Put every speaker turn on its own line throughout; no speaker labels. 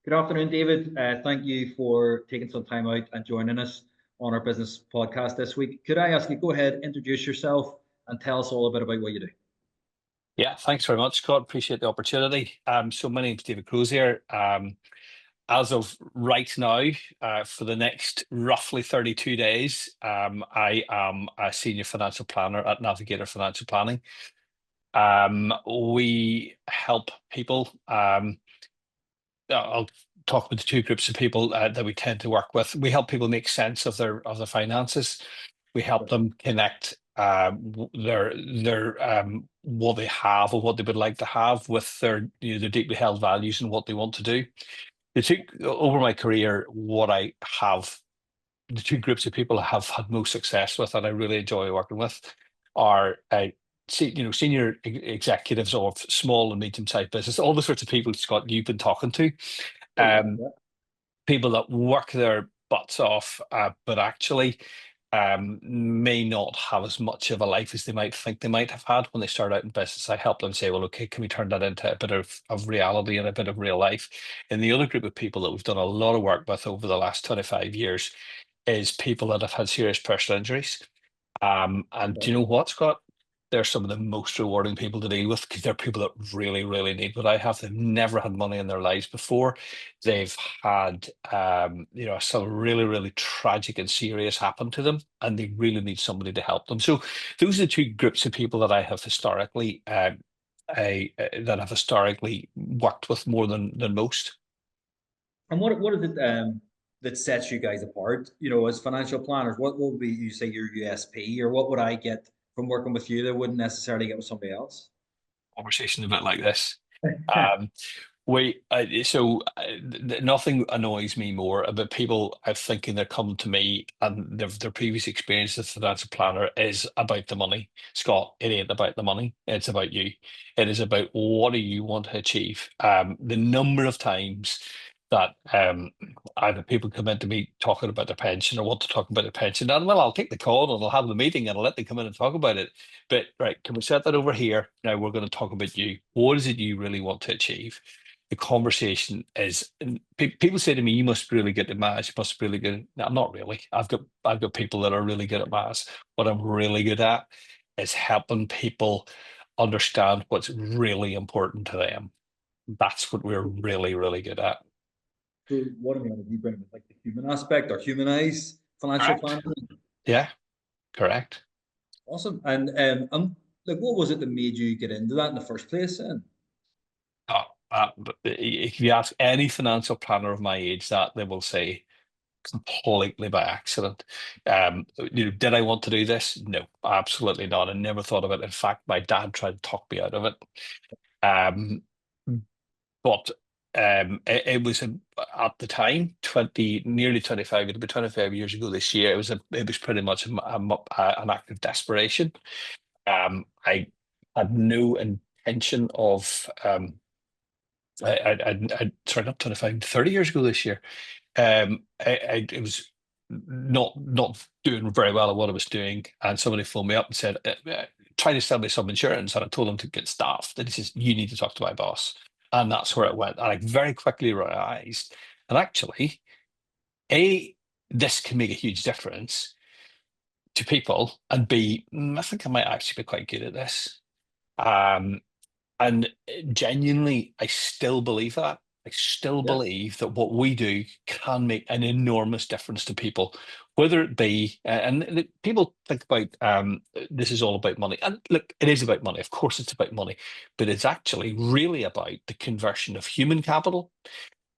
Good afternoon, David. Thank you for taking some time out and joining us on our business podcast this week. Could I ask you, go ahead, introduce yourself and tell us all a bit about what you do?
Yeah, thanks very much, Scott. Appreciate the opportunity. So my name's David Crozier. As of right now, for the next roughly 32 days, I am a senior financial planner at Navigator Financial Planning. We help people. I'll talk about the two groups of people that we tend to work with. We help people make sense of their finances. We help them connect their what they have or what they would like to have with their deeply held values and what they want to do. Over my career, the two groups of people I have had most success with, and I really enjoy working with, are senior executives of small and medium-sized business, all the sorts of people, Scott, you've been talking to, um, people that work their butts off, but actually may not have as much of a life as they might think they might have had when they start out in business. I help them say, well, okay, can we turn that into a bit of reality and a bit of real life? And the other group of people that we've done a lot of work with over the last 25 years is people that have had serious personal injuries. And do you know what, Scott? They're some of the most rewarding people to deal with because they're people that really, really need what I have. They've never had money in their lives before. They've had, some really, really tragic and serious happen to them, and they really need somebody to help them. So those are the two groups of people that I have historically, worked with more than most.
And what is it that sets you guys apart? You know, as financial planners, what would be you say your USP, or what would I get from working with you that wouldn't necessarily get with somebody else?
Conversation a bit like this. Um, Nothing annoys me more about people thinking they're coming to me and their previous experience as a financial planner is about the money. Scott, it ain't about the money. It's about you. It is about what do you want to achieve. The number of times that either people come in to me talking about their pension or want to talk about their pension, and well, I'll take the call and I'll have the meeting and I'll let them come in and talk about it. But right, can we set that over here? Now we're going to talk about you. What is it you really want to achieve? The conversation is, and people say to me, you must really get at maths, you must be really good. No, I'm not really. I've got people that are really good at maths. What I'm really good at is helping people understand what's really important to them. That's what we're really, really good at.
So what am I going to do? Bring like the human aspect or humanize financial
Correct.
planning?
Yeah, correct.
Awesome. And like, what was it that made you get into that in the first place? Then.
But if you ask any financial planner of my age that, they will say completely by accident. Did I want to do this? No, absolutely not. I never thought of it. In fact, my dad tried to talk me out of it. Um, but it was at the time, nearly 25, it'll be 25 years ago this year. It was pretty much an act of desperation. I had no intention of sorry, not 25, 30 years ago this year. It was not doing very well at what I was doing, and somebody phoned me up and said, trying to sell me some insurance, and I told them to get staff. Then he says, you need to talk to my boss. And that's where it went. And I very quickly realized, and actually, this can make a huge difference to people, and B, I think I might actually be quite good at this. Um, and genuinely, I still believe that. I still
Yeah.
believe that what we do can make an enormous difference to people, whether it be, people think about this is all about money. And look, it is about money. Of course, it's about money, but it's actually really about the conversion of human capital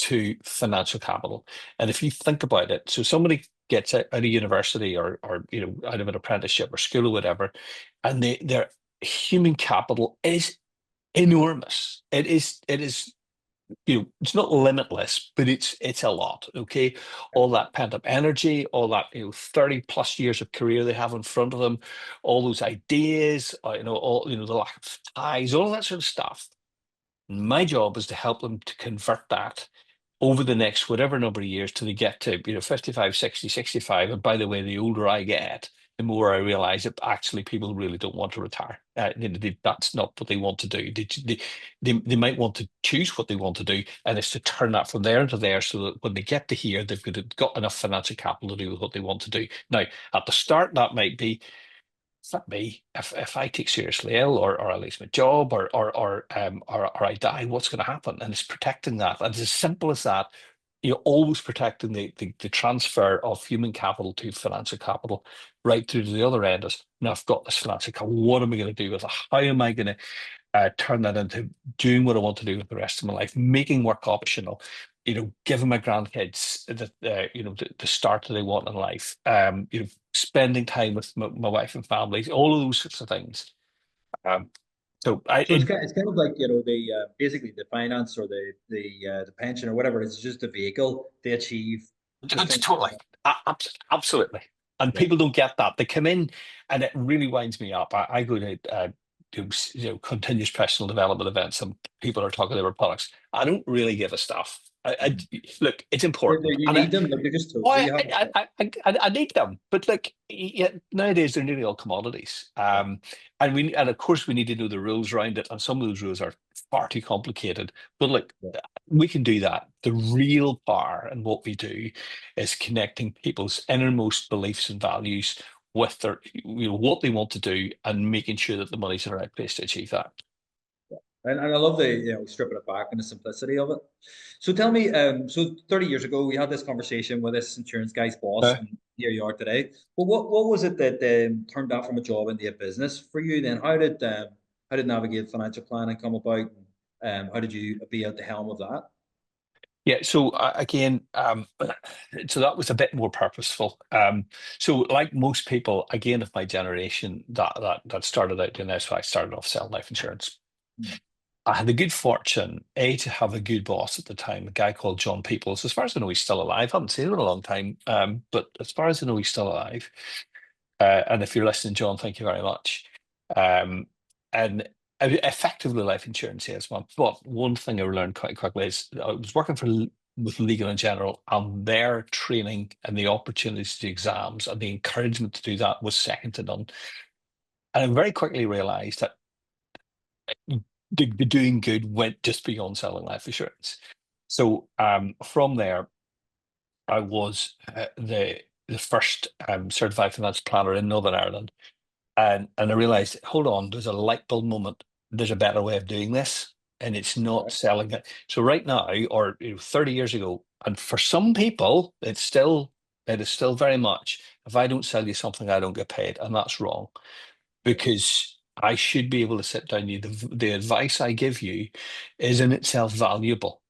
to financial capital. And if you think about it, so somebody gets out of university or out of an apprenticeship or school or whatever, and their human capital is enormous. It is it's not limitless, but it's a lot. Okay, all that pent up energy, all that 30 plus years of career they have in front of them, all those ideas, all the lack of ties, all that sort of stuff. My job is to help them to convert that over the next whatever number of years till they get to 55, 60, 65. And by the way, the older I get, the more I realize that actually people really don't want to retire. That's not what they want to do. They might want to choose what they want to do, and it's to turn that from there into there so that when they get to here, they've got enough financial capital to do what they want to do. Now, at the start, that might be, for me, if I take seriously ill, or I lose my job, or I die, what's going to happen? And it's protecting that. And it's as simple as that. You're always protecting the transfer of human capital to financial capital right through to the other end. Is, now I've got this financial capital. What am I going to do with it? How am I going to turn that into doing what I want to do with the rest of my life, making work optional, giving my grandkids the start that they want in life, spending time with my wife and family, all of those sorts of things. Um, so I,
So it's kind of like, the basically the finance or the pension or whatever, it's just a vehicle to achieve the
it's
thing.
totally, absolutely. And
Yeah.
people don't get that. They come in, and it really winds me up. I go to do continuous personal development events, and people are talking about products. I don't really give a stuff.
Mhm.
Look, it's important,
You
and
need them, like they're just
oh,
tools that you have.
I need them, but like, yeah, nowadays they're nearly all commodities.
Yeah.
And of course we need to know the rules around it, and some of those rules are far too complicated. But look,
Yeah.
we can do that. The real power and what we do is connecting people's innermost beliefs and values with their, what they want to do, and making sure that the money's in the right place to achieve that.
And I love the, stripping it back and the simplicity of it. So tell me, so 30 years ago, we had this conversation with this insurance guy's boss, and here you are today. But what was it that turned that from a job into a business for you then? How did navigate financial planning come about? How did you be at the helm of that?
Yeah, so again, so that was a bit more purposeful. So like most people, again, of my generation that started out doing this, so I started off selling life insurance.
Mm.
I had the good fortune, to have a good boss at the time, a guy called John Peoples. As far as I know, he's still alive. I haven't seen him in a long time, but as far as I know, he's still alive. And if you're listening, John, thank you very much. Um, and effectively, life insurance is one. But one thing I learned quite quickly is I was working with Legal in General, and their training and the opportunities to do exams and the encouragement to do that was second to none. And I very quickly realised that the doing good went just beyond selling life insurance. So from there, I was the first certified financial planner in Northern Ireland. And I realized, hold on, there's a light bulb moment. There's a better way of doing this, and it's not
Okay.
selling it. So right now, or 30 years ago, and for some people, it is still very much, if I don't sell you something, I don't get paid, and that's wrong,
Yeah.
because I should be able to sit down. The advice I give you is in itself valuable.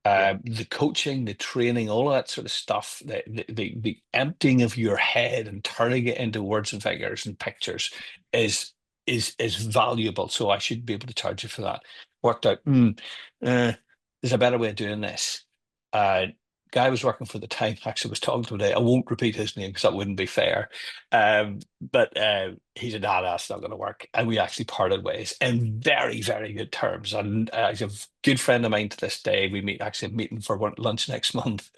Yeah.
The coaching, the training, all of that sort of stuff, the emptying of your head and turning it into words and figures and pictures is is valuable. So I should be able to charge you for that. Worked out, there's a better way of doing this. Uh, Guy I was working for the time actually was talking to me today. I won't repeat his name because that wouldn't be fair. But he said, nah, that's not going to work. And we actually parted ways in very, very good terms. And he's a good friend of mine to this day. We actually meeting for lunch next month.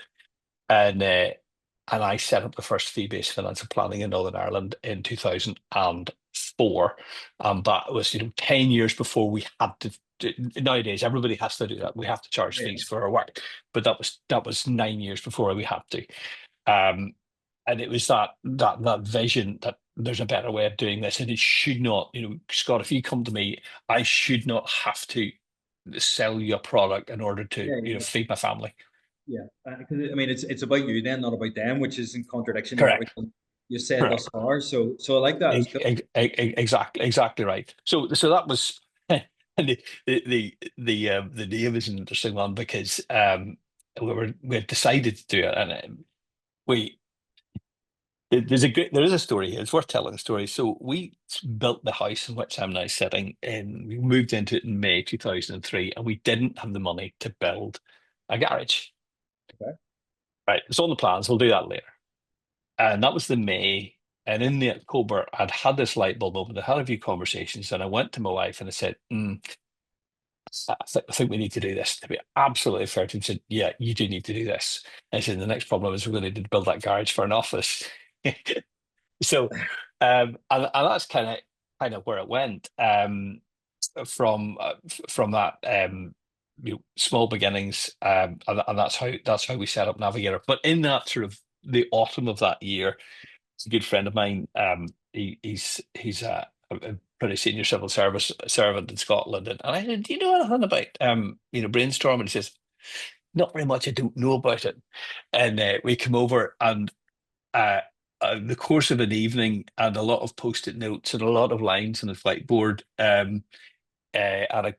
And I set up the first fee-based financial planning in Northern Ireland in 2004. And that was, 10 years before we had to. Nowadays, everybody has to do that. We have to charge
Yeah.
fees for our work, but that was 9 years before we had to. Um, and it was that vision that there's a better way of doing this, and it should not. Scott, if you come to me, I should not have to sell you a product in order to
Yeah. Yeah.
feed my family.
Yeah. Because I mean, it's about you then, not about them, which is in contradiction to
Correct.
everything you said thus
Correct.
far. So I like that. It's cool.
Exactly right. So that was and the name is an interesting one because we had decided to do it, and we there is a story here. It's worth telling the story. So we built the house in which I'm now sitting, and we moved into it in May 2003, and we didn't have the money to build a garage.
Okay.
Right, it's on the plans. We'll do that later. And that was the May. And in the October, I'd had this light bulb moment. I had a few conversations, and I went to my wife and I said, I think we need to do this. To be absolutely fair to him, said, yeah, you do need to do this. And I said, the next problem is we're going to need to build that garage for an office. So, and that's kind of where it went. From that small beginnings, and that's how we set up Navigator. But in that sort of the autumn of that year, it's a good friend of mine. He's a pretty senior civil service servant in Scotland, and I said, "Do you know anything about brainstorming?" He says, "Not very much. I don't know about it." And we come over, and uh, the course of an evening, and a lot of post-it notes and a lot of lines on his whiteboard, and a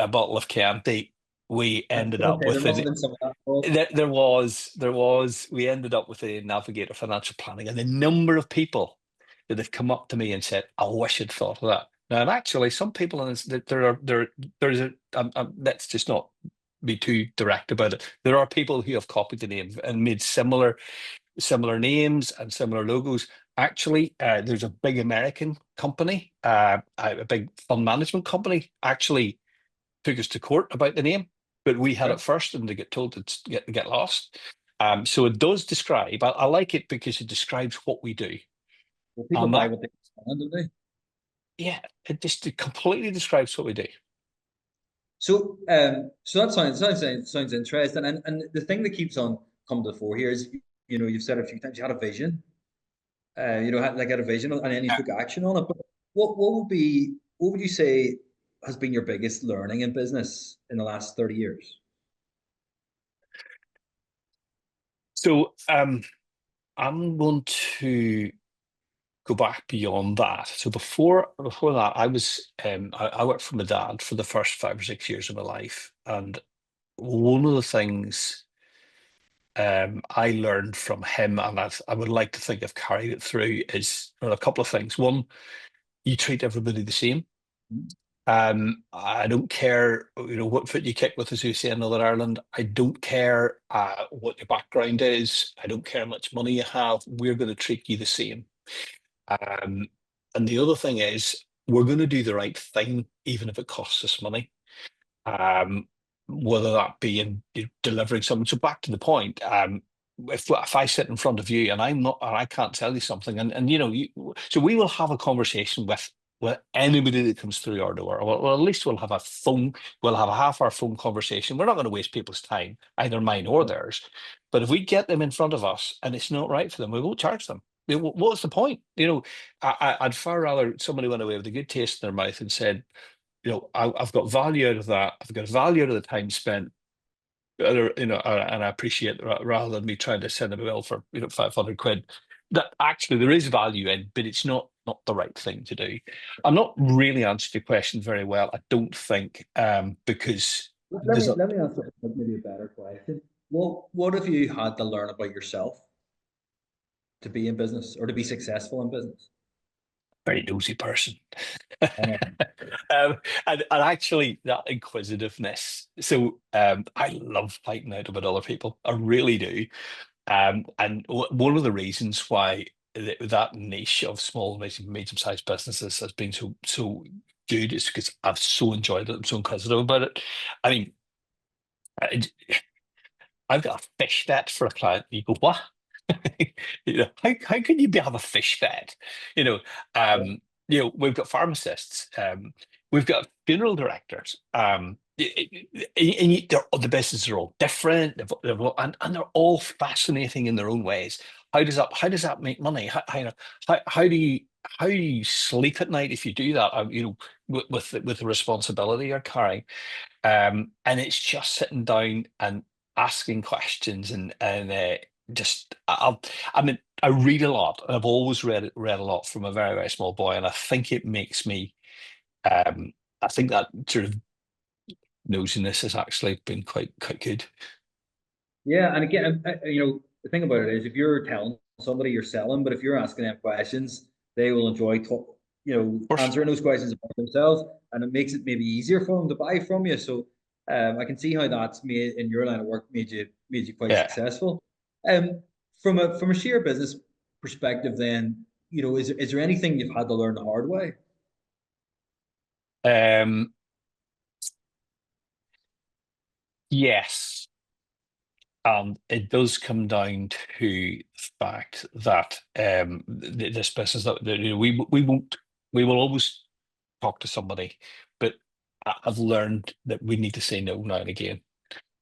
bottle of Chianti, we ended up
Okay, there
with
must have
an
been some of that involved.
there was we ended up with a Navigator financial planning, and the number of people that have come up to me and said, "I wish I'd thought of that." Now, and actually, some people in this, there's let's just not be too direct about it. There are people who have copied the name and made similar names and similar logos. Actually, there's a big American company, a big fund management company, actually took us to court about the name, but we had
Okay.
it first, and they get told to get lost. So it does describe. I like it because it describes what we do,
Well, people
and
buy
that
what they can, don't they?
yeah, it completely describes what we do.
So that sounds interesting. And the thing that keeps on coming to the fore here is, you've said a few times you had a vision. Had a vision, and then you
Yeah.
took action on it. But what would you say has been your biggest learning in business in the last 30 years?
So I'm going to go back beyond that. So before that, I worked for my dad for the first 5 or 6 years of my life, and one of the things I learned from him, and I would like to think I've carried it through, is a couple of things. One, you treat everybody the same. I don't care, what foot you kick with, as you say in Northern Ireland. I don't care what your background is. I don't care how much money you have. We're going to treat you the same. Um, and the other thing is, we're going to do the right thing, even if it costs us money. Um, whether that be in delivering something. So back to the point, if I sit in front of you and I can't tell you something, and so we will have a conversation with anybody that comes through our door. Well, at least we'll have a half-hour phone conversation. We're not going to waste people's time, either mine or theirs. But if we get them in front of us and it's not right for them, we won't charge them. What's the point? I'd far rather somebody went away with a good taste in their mouth and said, I've got value out of that. I've got value out of the time spent, and I appreciate rather than me trying to send them a bill for 500 quid. That actually there is value in, but it's not the right thing to do. I'm not really answering your question very well, I don't think, because
Let
there's
me
a
let me ask maybe a better question. What have you had to learn about yourself to be in business or to be successful in business?
very nosy person.
Um,
And actually that inquisitiveness. So I love finding out about other people. I really do. And one of the reasons why that niche of small, medium-sized businesses has been so good is because I've so enjoyed it. I'm so inquisitive about it. I mean, I, I've got a fish net for a client. You go, what? How can you have a fish vet? You know,
yeah.
we've got pharmacists, we've got funeral directors, the businesses are all different, and they're all fascinating in their own ways. How does that make money? How do you sleep at night if you do that? With the responsibility you're carrying. And it's just sitting down and asking questions and just I mean I read a lot, and I've always read a lot from a very, very small boy, and I think it makes me um I think that sort of nosiness has actually been quite good.
Yeah, and again, the thing about it is, if you're telling somebody you're selling, but if you're asking them questions, they will enjoy
Of course.
answering those questions about themselves, and it makes it maybe easier for them to buy from you. So, I can see how that's made in your line of work made you quite
Yeah.
successful. Um, from a sheer business perspective, then, is there anything you've had to learn the hard way?
Um yes. And it does come down to the fact that this business that we will always talk to somebody, but I've learned that we need to say no now and again.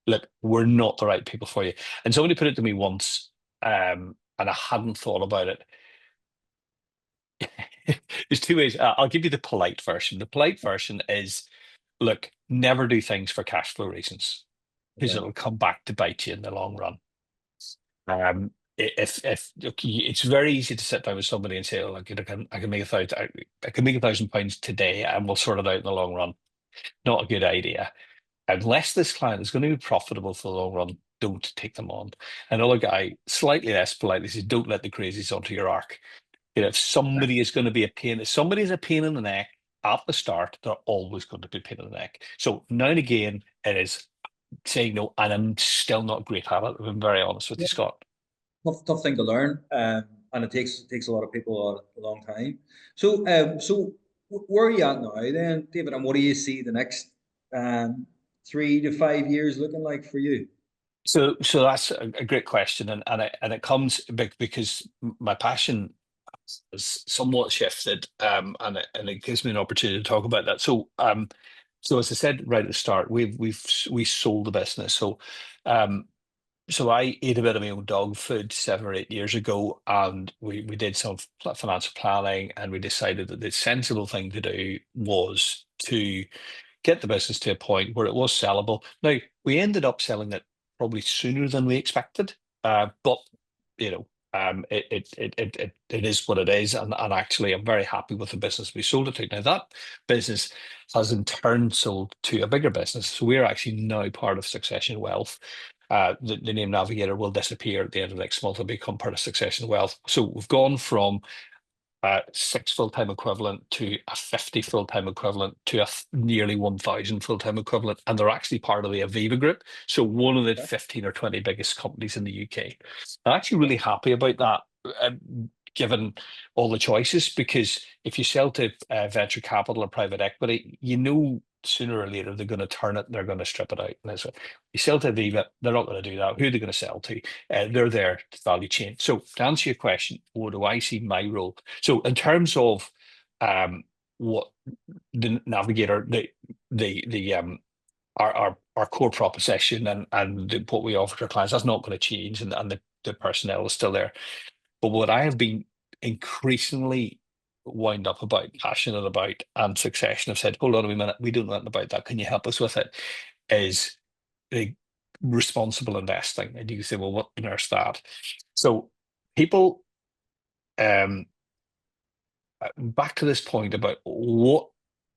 Look, we're not the right people for you. And somebody put it to me once, and I hadn't thought about it. There's two ways. I'll give you the polite version. The polite version is, look, never do things for cash flow reasons because
Okay.
it'll come back to bite you in the long run. If look, it's very easy to sit down with somebody and say, "Oh, look, I can make I can make £1,000 today, and we'll sort it out in the long run." Not a good idea. Unless this client is going to be profitable for the long run, don't take them on. Another guy, slightly less politely, says, "Don't let the crazies onto your ark." If somebody is going to be a pain, if somebody is a pain in the neck at the start, they're always going to be a pain in the neck. So now and again, it is saying no, and I'm still not great at it. If I'm very honest with you, Scott.
Tough thing to learn, and it takes a lot of people a long time. So, where are you at now, then, David? And what do you see the next 3 to 5 years looking like for you?
So that's a great question, and it comes because my passion has somewhat shifted, and it gives me an opportunity to talk about that. So as I said right at the start, we sold the business. So I ate a bit of my own dog food 7 or 8 years ago, and we did some financial planning, and we decided that the sensible thing to do was to get the business to a point where it was sellable. Now, we ended up selling it probably sooner than we expected, but you know, it is what it is, and actually, I'm very happy with the business we sold it to. Now, that business has in turn sold to a bigger business, so we're actually now part of Succession Wealth. The name Navigator will disappear at the end of next month and become part of Succession Wealth. So we've gone from 6 full-time equivalent to a 50 full-time equivalent to nearly 1,000 full-time equivalent, and they're actually part of the Aviva group, so one of the 15 or 20 biggest companies in the UK. I'm actually really happy about that, given all the choices, because if you sell to venture capital or private equity, sooner or later they're going to turn it, they're going to strip it out. And so you sell to Aviva, they're not going to do that. Who are they going to sell to? They're their value chain. So to answer your question, what do I see my role? So in terms of what the Navigator, our core proposition and what we offer to our clients, that's not going to change, and the personnel is still there. But what I have been increasingly wound up about, passionate about, and Succession have said, hold on a minute, we don't know anything about that. Can you help us with it? Is the responsible investing. And you can say, well, what on earth's that? So people, back to this point about what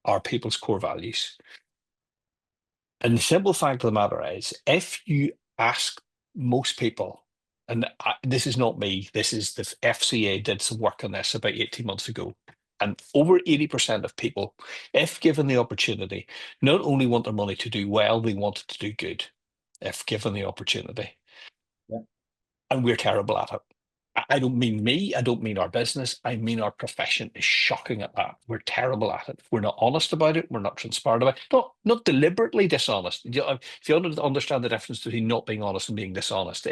are people's core values. And the simple fact of the matter is, if you ask most people, and this is not me, this is the FCA did some work on this about 18 months ago, and over 80% of people, if given the opportunity, not only want their money to do well, they want it to do good, if given the opportunity.
Yeah.
And we're terrible at it. I don't mean me, I don't mean our business, I mean our profession is shocking at that. We're terrible at it. We're not honest about it, we're not transparent about it, not deliberately dishonest. If you understand the difference between not being honest and being dishonest,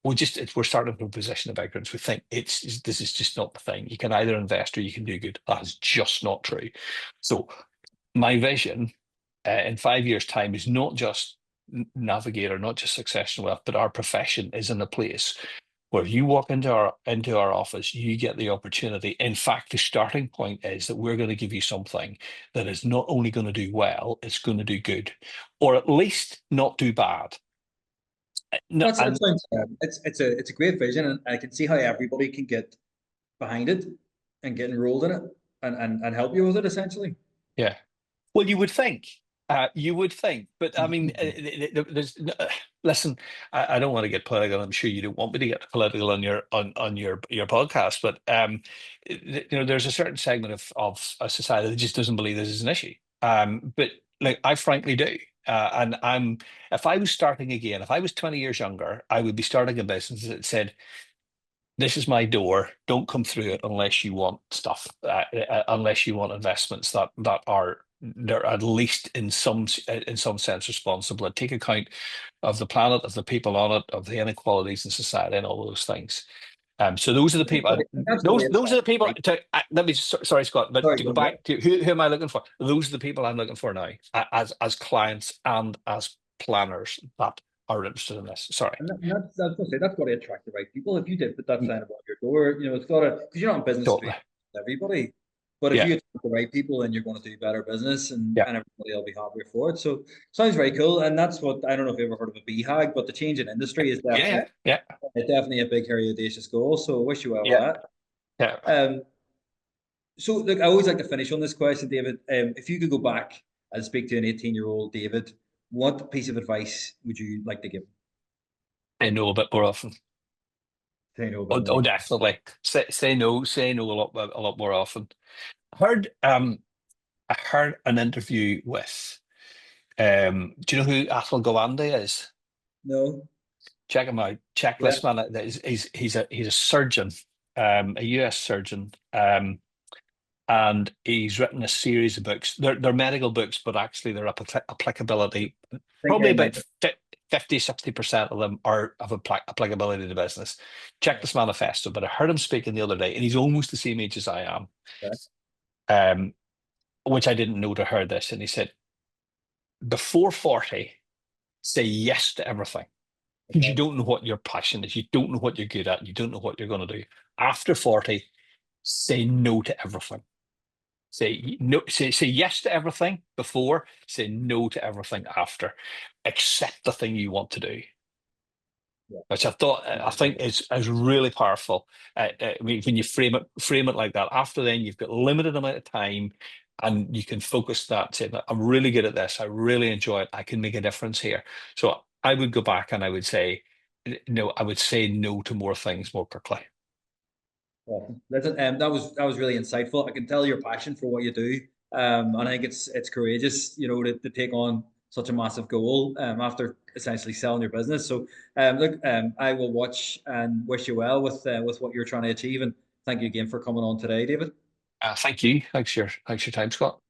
we're starting from a position of ignorance. We think this is just not the thing. You can either invest or you can do good. That is just not true. So my vision in 5 years' time is not just Navigator, not just Succession Wealth, but our profession is in a place where you walk into our office, you get the opportunity. In fact, the starting point is that we're going to give you something that is not only going to do well, it's going to do good, or at least not do bad. No,
That sounds it's a great vision, and I can see how everybody can get behind it and get enrolled in it and help you with it essentially.
yeah. Well, you would think, but I mean, listen, I don't want to get political. I'm sure you don't want me to get political on your podcast, but there's a certain segment of a society that just doesn't believe this is an issue. But like I frankly do, if I was starting again, if I was 20 years younger, I would be starting a business that said, this is my door. Don't come through it unless you want stuff, unless you want investments that are they're at least in some sense responsible and take account of the planet, of the people on it, of the inequalities in society, and all those things. So those are the people.
That's what it's
Those are the people.
like.
Let me. Sorry, Scott, but
Sorry,
to
go
go
on,
back to who am I looking for? Those are the people I'm looking for now, as clients and as planners that are interested in this. Sorry.
and that's what I say. That's got to attract the right people. If you did put that sign above your door, it's got to, because you're not in business to be
Totally.
everybody. But if
Yeah.
you attract the right people, then you're going to do better business,
Yeah.
and everybody will be happier for it. So sounds very cool. And that's what, I don't know if you've ever heard of a BHAG, but the change in industry is
Yeah. Yeah.
definitely a big, hairy, audacious goal. So I wish you well with
Yeah. Yeah.
that. So look, I always like to finish on this question, David. If you could go back and speak to an 18-year-old David, what piece of advice would you like to give him?
I know a bit more often.
Say no a bit
Oh,
more.
definitely. Say no. Say no a lot more often. I heard an interview with do you know who Athol Gawande is?
No.
Check him out. Check
Yeah.
this man out. He's a surgeon, a US surgeon, and he's written a series of books. They're medical books, but actually they're applicability.
I think
Probably
I
about
might.
50-60% of them are of applicability to business. Check this manifesto. But I heard him speaking the other day, and he's almost the same age as I am,
Okay.
um, which I didn't know to hear this. And he said, before 40, say yes to everything. Because you
Okay.
don't know what your passion is, you don't know what you're good at, you don't know what you're going to do. After 40, say no to everything. Say no, say yes to everything before, say no to everything after. Accept the thing you want to do.
Yeah.
Which I think is really powerful. When you frame it like that. After then, you've got limited amount of time, and you can focus that. Say, I'm really good at this. I really enjoy it. I can make a difference here. So I would go back and I would say no. I would say no to more things more quickly.
Well, listen, that was really insightful. I can tell your passion for what you do, and I think it's courageous, to take on such a massive goal after essentially selling your business. So, look, I will watch and wish you well with what you're trying to achieve, and thank you again for coming on today, David.
Thank you. Thanks for your time, Scott.